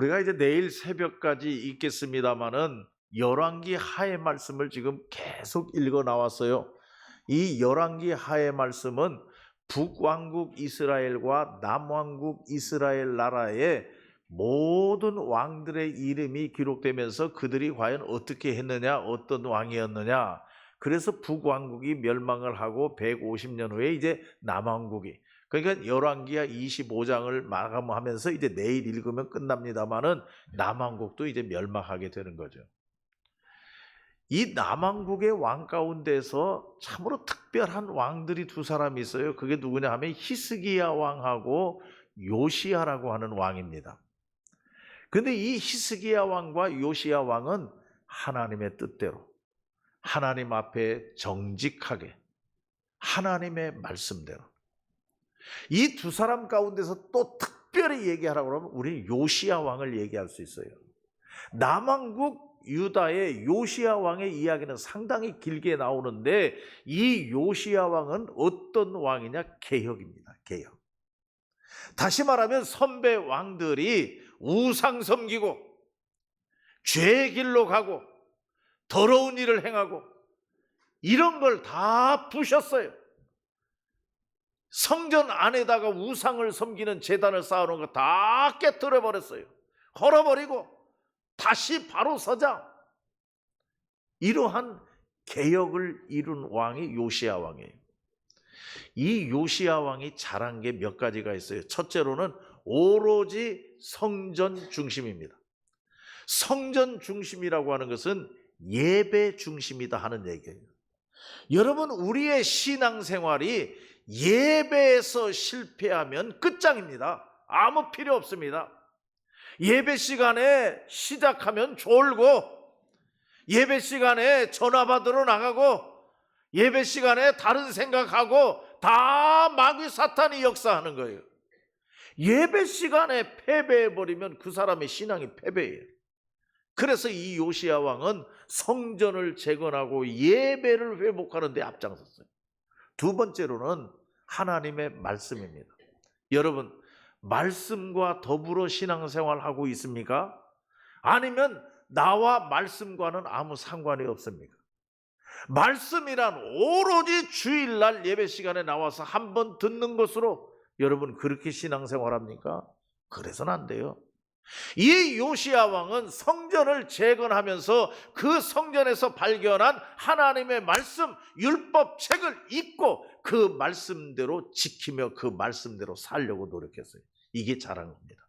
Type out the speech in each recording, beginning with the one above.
우리가 이제 내일 새벽까지 읽겠습니다마는 열왕기 하의 말씀을 지금 계속 읽어 나왔어요. 이 열왕기 하의 말씀은 북왕국 이스라엘과 남왕국 이스라엘 나라의 모든 왕들의 이름이 기록되면서 그들이 과연 어떻게 했느냐, 어떤 왕이었느냐. 그래서 북왕국이 멸망을 하고 150년 후에 이제 남왕국이, 그러니까 열왕기하 25장을 마감하면서 이제 내일 읽으면 끝납니다만은 남왕국도 이제 멸망하게 되는 거죠. 이 남왕국의 왕 가운데서 참으로 특별한 왕들이 두 사람이 있어요. 그게 누구냐 하면 히스기야 왕하고 요시야라고 하는 왕입니다. 그런데 이 히스기야 왕과 요시야 왕은 하나님의 뜻대로 하나님 앞에 정직하게 하나님의 말씀대로, 이 두 사람 가운데서 또 특별히 얘기하라고 하면 우리 요시야 왕을 얘기할 수 있어요. 남왕국 유다의 요시야 왕의 이야기는 상당히 길게 나오는데 이 요시야 왕은 어떤 왕이냐? 개혁입니다. 개혁. 다시 말하면 선배 왕들이 우상 섬기고 죄의 길로 가고 더러운 일을 행하고 이런 걸 다 부셨어요. 성전 안에다가 우상을 섬기는 제단을 쌓아놓은 거 다 깨뜨려 버렸어요. 헐어버리고 다시 바로 서자. 이러한 개혁을 이룬 왕이 요시야 왕이에요. 이 요시야 왕이 잘한 게 몇 가지가 있어요. 첫째로는 오로지 성전 중심입니다. 성전 중심이라고 하는 것은 예배 중심이다 하는 얘기예요. 여러분, 우리의 신앙생활이 예배에서 실패하면 끝장입니다. 아무 필요 없습니다. 예배 시간에 시작하면 졸고, 예배 시간에 전화 받으러 나가고, 예배 시간에 다른 생각하고 다 마귀 사탄이 역사하는 거예요. 예배 시간에 패배해버리면 그 사람의 신앙이 패배해요. 그래서 이 요시야 왕은 성전을 재건하고 예배를 회복하는 데 앞장섰어요. 두 번째로는 하나님의 말씀입니다. 여러분, 말씀과 더불어 신앙생활하고 있습니까? 아니면 나와 말씀과는 아무 상관이 없습니까? 말씀이란 오로지 주일날 예배 시간에 나와서 한번 듣는 것으로 여러분 그렇게 신앙생활합니까? 그래서는 안 돼요. 이 요시야 왕은 성전을 재건하면서 그 성전에서 발견한 하나님의 말씀, 율법책을 읽고 그 말씀대로 지키며 그 말씀대로 살려고 노력했어요. 이게 잘한 겁니다.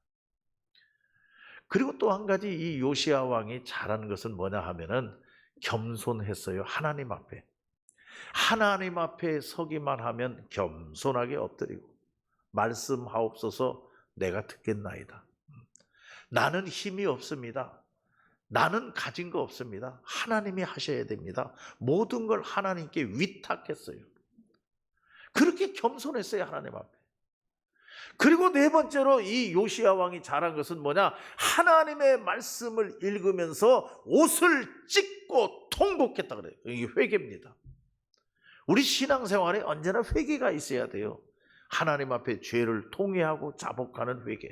그리고 또 한 가지 이 요시야 왕이 잘한 것은 뭐냐 하면은 겸손했어요. 하나님 앞에. 하나님 앞에 서기만 하면 겸손하게 엎드리고 말씀하옵소서 내가 듣겠나이다. 나는 힘이 없습니다. 나는 가진 거 없습니다. 하나님이 하셔야 됩니다. 모든 걸 하나님께 위탁했어요. 그렇게 겸손했어요, 하나님 앞에. 그리고 네 번째로 이 요시야 왕이 잘한 것은 뭐냐? 하나님의 말씀을 읽으면서 옷을 찢고 통곡했다 그래요. 이게 회개입니다. 우리 신앙생활에 언제나 회개가 있어야 돼요. 하나님 앞에 죄를 통회하고 자복하는 회개.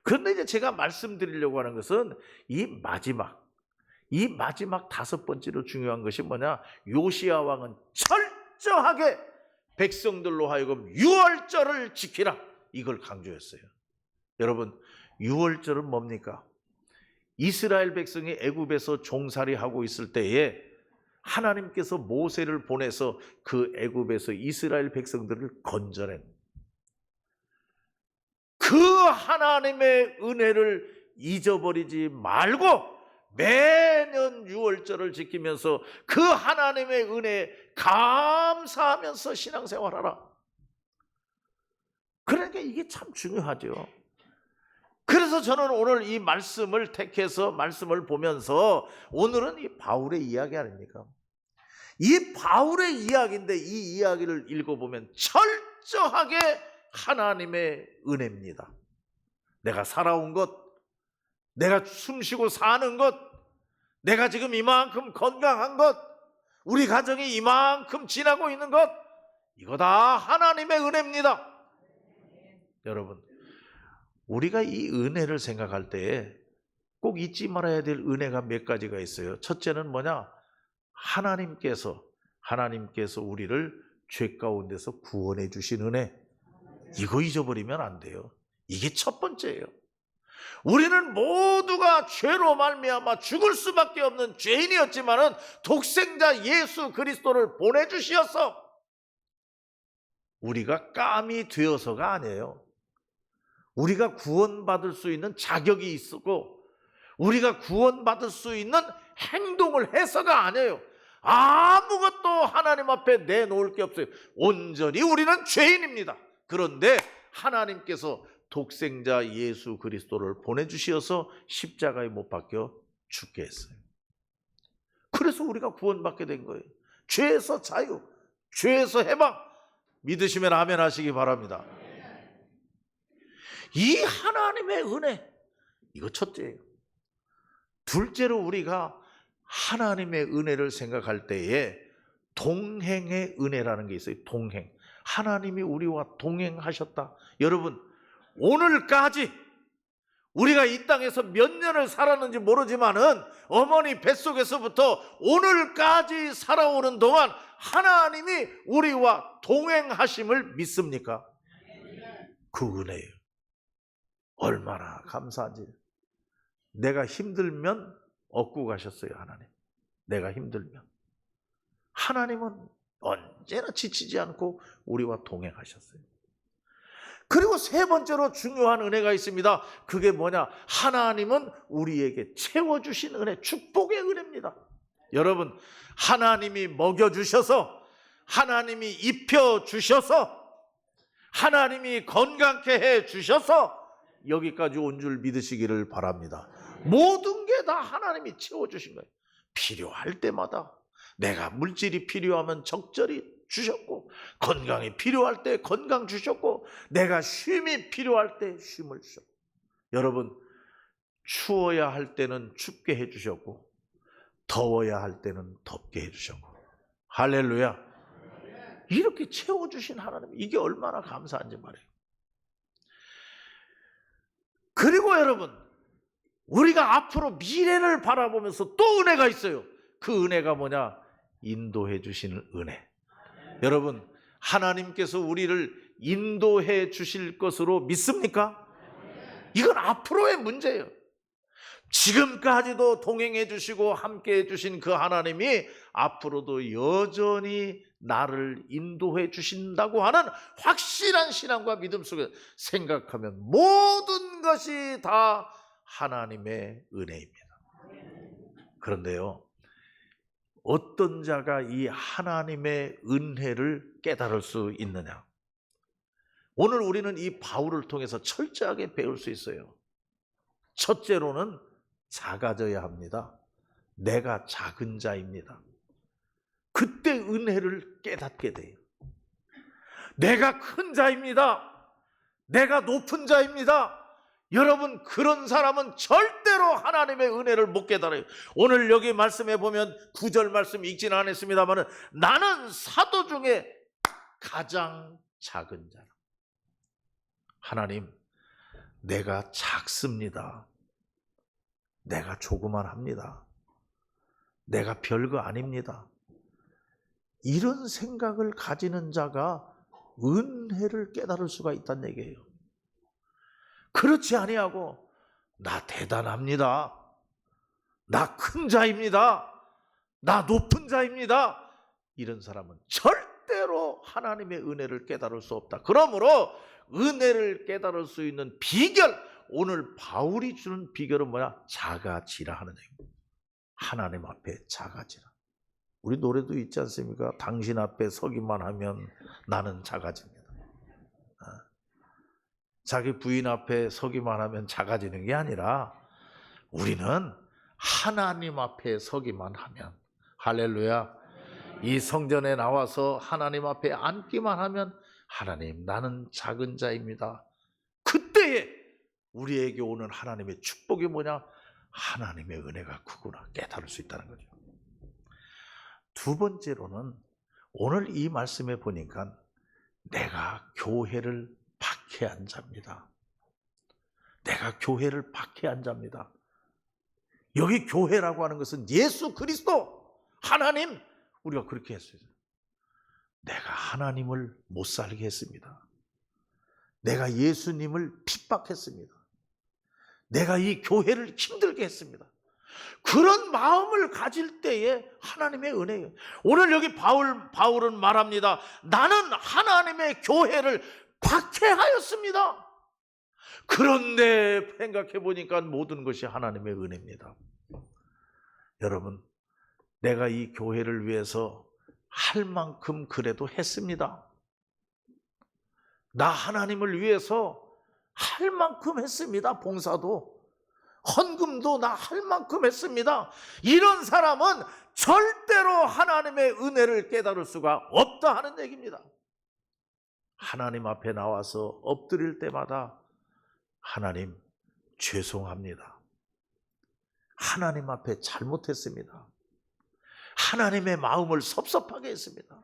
그런데 이제 제가 말씀드리려고 하는 것은 이 마지막 다섯 번째로 중요한 것이 뭐냐? 요시야 왕은 철저하게 백성들로 하여금 유월절을 지키라, 이걸 강조했어요. 여러분, 유월절은 뭡니까? 이스라엘 백성이 애굽에서 종살이하고 있을 때에 하나님께서 모세를 보내서 그 애굽에서 이스라엘 백성들을 건져낸 그 하나님의 은혜를 잊어버리지 말고 매년 유월절을 지키면서 그 하나님의 은혜에 감사하면서 신앙생활하라. 그러니까 이게 참 중요하죠. 그래서 저는 오늘 이 말씀을 택해서 말씀을 보면서 오늘은 이 바울의 이야기 아닙니까? 이 바울의 이야기인데 이 이야기를 읽어보면 철저하게 하나님의 은혜입니다. 내가 살아온 것, 내가 숨쉬고 사는 것, 내가 지금 이만큼 건강한 것, 우리 가정이 이만큼 지나고 있는 것, 이거 다 하나님의 은혜입니다. 여러분, 우리가 이 은혜를 생각할 때에 꼭 잊지 말아야 될 은혜가 몇 가지가 있어요. 첫째는 뭐냐? 하나님께서 우리를 죄 가운데서 구원해 주신 은혜. 이거 잊어버리면 안 돼요. 이게 첫 번째예요. 우리는 모두가 죄로 말미암아 죽을 수밖에 없는 죄인이었지만은 독생자 예수 그리스도를 보내주시어서 우리가 깜이 되어서가 아니에요. 우리가 구원받을 수 있는 자격이 있고 우리가 구원받을 수 있는 행동을 해서가 아니에요. 아무것도 하나님 앞에 내놓을 게 없어요. 온전히 우리는 죄인입니다. 그런데 하나님께서 독생자 예수 그리스도를 보내주시어서 십자가에 못 박혀 죽게 했어요. 그래서 우리가 구원받게 된 거예요. 죄에서 자유, 죄에서 해방. 믿으시면 아멘 하시기 바랍니다. 이 하나님의 은혜, 이거 첫째예요. 둘째로 우리가 하나님의 은혜를 생각할 때에 동행의 은혜라는 게 있어요. 동행. 하나님이 우리와 동행하셨다. 여러분, 오늘까지 우리가 이 땅에서 몇 년을 살았는지 모르지만은 어머니 뱃속에서부터 오늘까지 살아오는 동안 하나님이 우리와 동행하심을 믿습니까? 그 은혜예요. 얼마나 감사한지. 내가 힘들면 얻고 가셨어요, 하나님. 내가 힘들면. 하나님은 언제나 지치지 않고 우리와 동행하셨어요. 그리고 세 번째로 중요한 은혜가 있습니다. 그게 뭐냐? 하나님은 우리에게 채워주신 은혜, 축복의 은혜입니다. 여러분, 하나님이 먹여주셔서, 하나님이 입혀주셔서, 하나님이 건강케 해주셔서 여기까지 온 줄 믿으시기를 바랍니다. 모든 게 다 하나님이 채워주신 거예요. 필요할 때마다 내가 물질이 필요하면 적절히 주셨고, 건강이 필요할 때 건강 주셨고, 내가 쉼이 필요할 때 쉼을 주셨고, 여러분, 추워야 할 때는 춥게 해주셨고 더워야 할 때는 덥게 해주셨고, 할렐루야. 이렇게 채워주신 하나님, 이게 얼마나 감사한지 말이에요. 그리고 여러분, 우리가 앞으로 미래를 바라보면서 또 은혜가 있어요. 그 은혜가 뭐냐? 인도해 주시는 은혜. 여러분, 하나님께서 우리를 인도해 주실 것으로 믿습니까? 이건 앞으로의 문제예요. 지금까지도 동행해 주시고 함께 해 주신 그 하나님이 앞으로도 여전히 나를 인도해 주신다고 하는 확실한 신앙과 믿음 속에 생각하면 모든 것이 다 하나님의 은혜입니다. 그런데요, 어떤 자가 이 하나님의 은혜를 깨달을 수 있느냐? 오늘 우리는 이 바울을 통해서 철저하게 배울 수 있어요. 첫째로는 작아져야 합니다. 내가 작은 자입니다. 그때 은혜를 깨닫게 돼요. 내가 큰 자입니다. 내가 높은 자입니다. 여러분, 그런 사람은 절대로 하나님의 은혜를 못 깨달아요. 오늘 여기 말씀해 보면 9절 말씀 읽지는 않았습니다만, 나는 사도 중에 가장 작은 자라. 하나님, 내가 작습니다. 내가 조그만합니다. 내가 별거 아닙니다. 이런 생각을 가지는 자가 은혜를 깨달을 수가 있다는 얘기예요. 그렇지 아니하고 나 대단합니다. 나 큰 자입니다. 나 높은 자입니다. 이런 사람은 절대로 하나님의 은혜를 깨달을 수 없다. 그러므로 은혜를 깨달을 수 있는 비결, 오늘 바울이 주는 비결은 뭐야? 작아지라 하는 얘기입니다. 하나님 앞에 작아지라. 우리 노래도 있지 않습니까? 당신 앞에 서기만 하면 나는 작아집니다. 자기 부인 앞에 서기만 하면 작아지는 게 아니라 우리는 하나님 앞에 서기만 하면, 할렐루야, 이 성전에 나와서 하나님 앞에 앉기만 하면 하나님, 나는 작은 자입니다. 그때에 우리에게 오는 하나님의 축복이 뭐냐? 하나님의 은혜가 크구나 깨달을 수 있다는 거죠. 두 번째로는 오늘 이 말씀에 보니까 내가 교회를 박해한 자입니다. 내가 교회를 박해한 자입니다. 여기 교회라고 하는 것은 예수 그리스도, 하나님, 우리가 그렇게 했어요. 내가 하나님을 못 살게 했습니다. 내가 예수님을 핍박했습니다. 내가 이 교회를 힘들게 했습니다. 그런 마음을 가질 때에 하나님의 은혜예요. 오늘 여기 바울은 말합니다. 나는 하나님의 교회를 박해하였습니다. 그런데 생각해 보니까 모든 것이 하나님의 은혜입니다. 여러분, 내가 이 교회를 위해서 할 만큼 그래도 했습니다. 나 하나님을 위해서 할 만큼 했습니다. 봉사도, 헌금도 나 할 만큼 했습니다. 이런 사람은 절대로 하나님의 은혜를 깨달을 수가 없다 하는 얘기입니다. 하나님 앞에 나와서 엎드릴 때마다 하나님 죄송합니다. 하나님 앞에 잘못했습니다. 하나님의 마음을 섭섭하게 했습니다.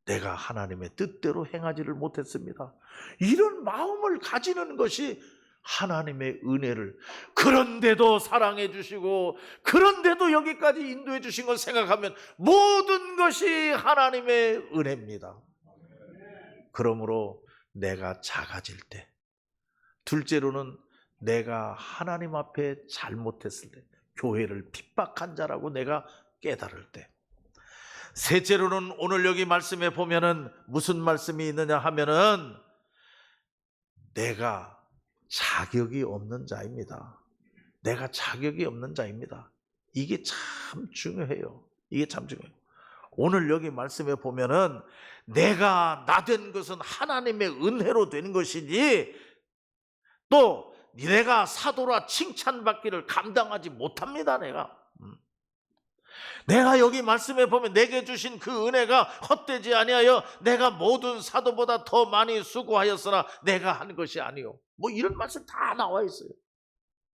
내가 하나님의 뜻대로 행하지를 못했습니다. 이런 마음을 가지는 것이 하나님의 은혜를, 그런데도 사랑해 주시고 그런데도 여기까지 인도해 주신 걸 생각하면 모든 것이 하나님의 은혜입니다. 그러므로 내가 작아질 때, 둘째로는 내가 하나님 앞에 잘못했을 때, 교회를 핍박한 자라고 내가 깨달을 때, 셋째로는 오늘 여기 말씀에 보면은 무슨 말씀이 있느냐 하면은 내가 자격이 없는 자입니다. 내가 자격이 없는 자입니다. 이게 참 중요해요. 이게 참 중요해요. 오늘 여기 말씀에 보면은 내가 나 된 것은 하나님의 은혜로 된 것이지 또 내가 사도라 칭찬받기를 감당하지 못합니다. 내가 여기 말씀에 보면 내게 주신 그 은혜가 헛되지 아니하여 내가 모든 사도보다 더 많이 수고하였으나 내가 한 것이 아니요. 뭐 이런 말씀 다 나와 있어요.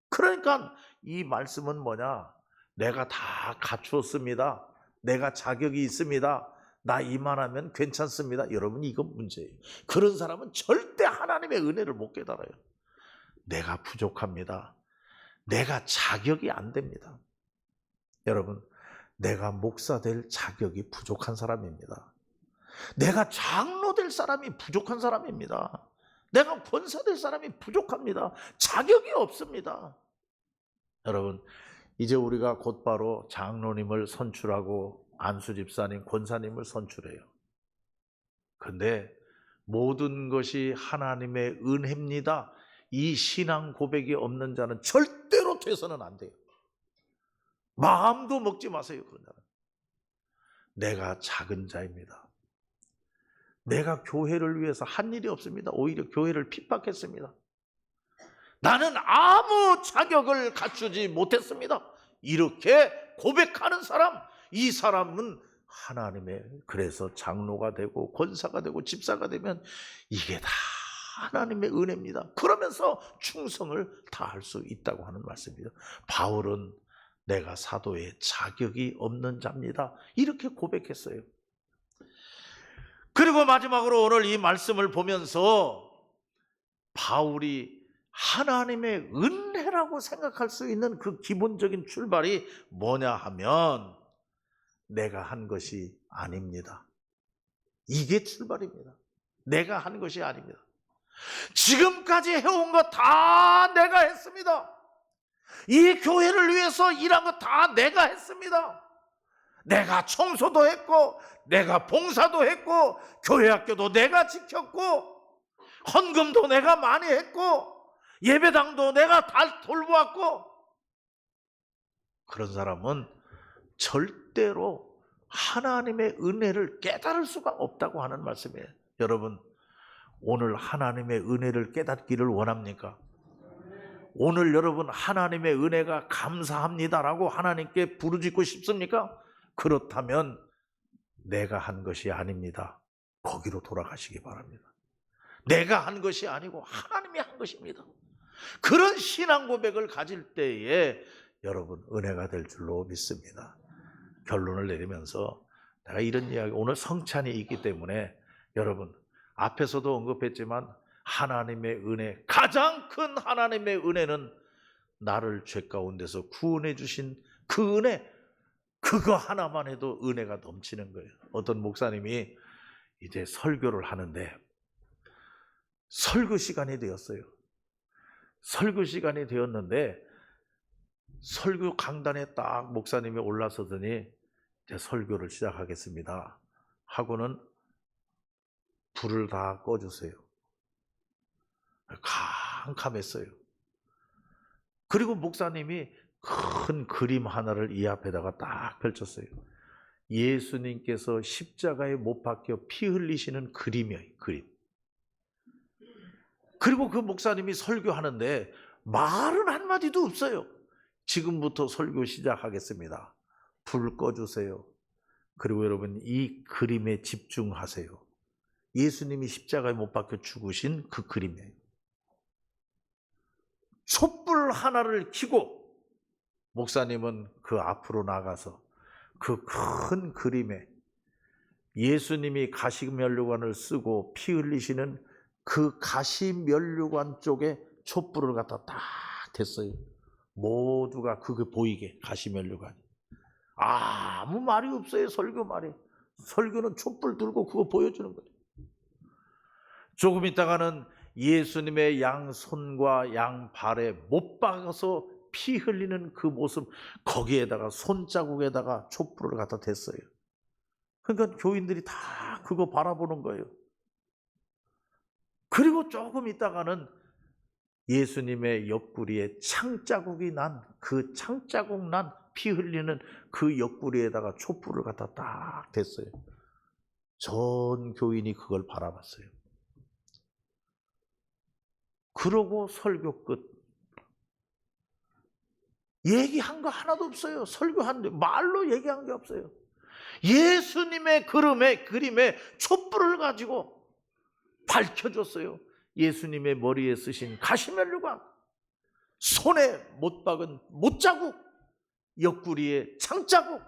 그러니까 이 말씀은 뭐냐? 내가 다 갖추었습니다. 내가 자격이 있습니다. 나 이만하면 괜찮습니다. 여러분, 이건 문제예요. 그런 사람은 절대 하나님의 은혜를 못 깨달아요. 내가 부족합니다. 내가 자격이 안 됩니다. 여러분, 내가 목사 될 자격이 부족한 사람입니다. 내가 장로 될 사람이 부족한 사람입니다. 내가 권사 될 사람이 부족합니다. 자격이 없습니다. 여러분, 이제 우리가 곧바로 장로님을 선출하고 안수 집사님, 권사님을 선출해요. 근데 모든 것이 하나님의 은혜입니다. 이 신앙 고백이 없는 자는 절대로 돼서는 안 돼요. 마음도 먹지 마세요. 그런 자는. 내가 작은 자입니다. 내가 교회를 위해서 한 일이 없습니다. 오히려 교회를 핍박했습니다. 나는 아무 자격을 갖추지 못했습니다. 이렇게 고백하는 사람, 이 사람은 하나님의, 그래서 장로가 되고 권사가 되고 집사가 되면 이게 다 하나님의 은혜입니다. 그러면서 충성을 다할 수 있다고 하는 말씀입니다. 바울은 내가 사도의 자격이 없는 자입니다. 이렇게 고백했어요. 그리고 마지막으로 오늘 이 말씀을 보면서 바울이 하나님의 은혜라고 생각할 수 있는 그 기본적인 출발이 뭐냐 하면 내가 한 것이 아닙니다. 이게 출발입니다. 내가 한 것이 아닙니다. 지금까지 해온 거 다 내가 했습니다. 이 교회를 위해서 일한 거 다 내가 했습니다. 내가 청소도 했고 내가 봉사도 했고 교회 학교도 내가 지켰고 헌금도 내가 많이 했고 예배당도 내가 다 돌보았고. 그런 사람은 절대로 하나님의 은혜를 깨달을 수가 없다고 하는 말씀이에요. 여러분, 오늘 하나님의 은혜를 깨닫기를 원합니까? 오늘 여러분 하나님의 은혜가 감사합니다라고 하나님께 부르짖고 싶습니까? 그렇다면 내가 한 것이 아닙니다. 거기로 돌아가시기 바랍니다. 내가 한 것이 아니고 하나님이 한 것입니다. 그런 신앙 고백을 가질 때에 여러분 은혜가 될 줄로 믿습니다. 결론을 내리면서 내가 이런 이야기, 오늘 성찬이 있기 때문에 여러분 앞에서도 언급했지만 하나님의 은혜, 가장 큰 하나님의 은혜는 나를 죄 가운데서 구원해 주신 그 은혜, 그거 하나만 해도 은혜가 넘치는 거예요. 어떤 목사님이 이제 설교를 하는데 설교 시간이 되었어요. 설교 시간이 되었는데 설교 강단에 딱 목사님이 올라서더니 이제 설교를 시작하겠습니다 하고는 불을 다 꺼주세요. 캄캄했어요. 그리고 목사님이 큰 그림 하나를 이 앞에다가 딱 펼쳤어요. 예수님께서 십자가에 못 박혀 피 흘리시는 그림이에요. 그림. 그리고 그 목사님이 설교하는데 말은 한마디도 없어요. 지금부터 설교 시작하겠습니다. 불 꺼주세요. 그리고 여러분 이 그림에 집중하세요. 예수님이 십자가에 못 박혀 죽으신 그 그림이에요. 촛불 하나를 켜고 목사님은 그 앞으로 나가서 그 큰 그림에 예수님이 가시면류관을 쓰고 피 흘리시는 그 가시면류관 쪽에 촛불을 갖다 딱 댔어요. 모두가 그게 보이게, 가시면류관이. 아무 말이 없어요. 설교 말이. 설교는 촛불 들고 그거 보여주는 거예요. 조금 있다가는 예수님의 양손과 양발에 못 박아서 피 흘리는 그 모습, 거기에다가 손자국에다가 촛불을 갖다 댔어요. 그러니까 교인들이 다 그거 바라보는 거예요. 그리고 조금 있다가는 예수님의 옆구리에 창자국이 난, 그 창자국 난 피 흘리는 그 옆구리에다가 촛불을 갖다 딱 댔어요. 전 교인이 그걸 바라봤어요. 그러고 설교 끝. 얘기한 거 하나도 없어요. 설교하는데 말로 얘기한 게 없어요. 예수님의 그림에 촛불을 가지고 밝혀줬어요. 예수님의 머리에 쓰신 가시면류관, 손에 못 박은 못자국, 옆구리에 창자국,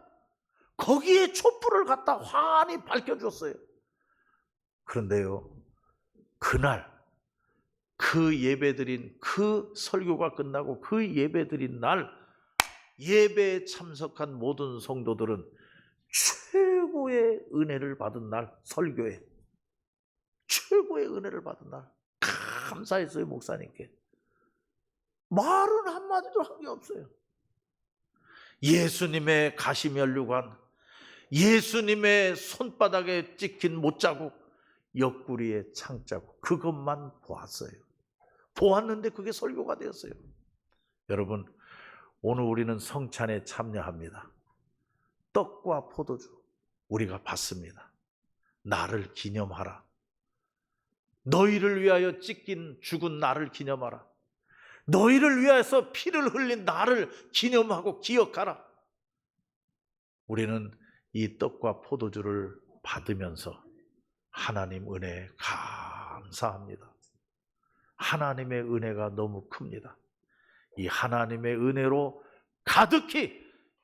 거기에 촛불을 갖다 환히 밝혀줬어요. 그런데요, 그날 그 예배드린, 그 설교가 끝나고 그 예배드린 날 예배에 참석한 모든 성도들은 최고의 은혜를 받은 날, 설교에 최고의 은혜를 받은 날, 감사했어요. 목사님께. 말은 한마디도 한 게 없어요. 예수님의 가시면류관, 예수님의 손바닥에 찍힌 못자국, 옆구리에 창자국, 그것만 보았어요. 보았는데 그게 설교가 되었어요. 여러분, 오늘 우리는 성찬에 참여합니다. 떡과 포도주 우리가 받습니다. 나를 기념하라. 너희를 위하여 찢긴 죽은 나를 기념하라. 너희를 위하여서 피를 흘린 나를 기념하고 기억하라. 우리는 이 떡과 포도주를 받으면서 하나님 은혜에 감사합니다. 하나님의 은혜가 너무 큽니다. 이 하나님의 은혜로 가득히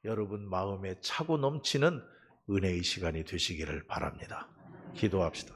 여러분 마음에 차고 넘치는 은혜의 시간이 되시기를 바랍니다. 기도합시다.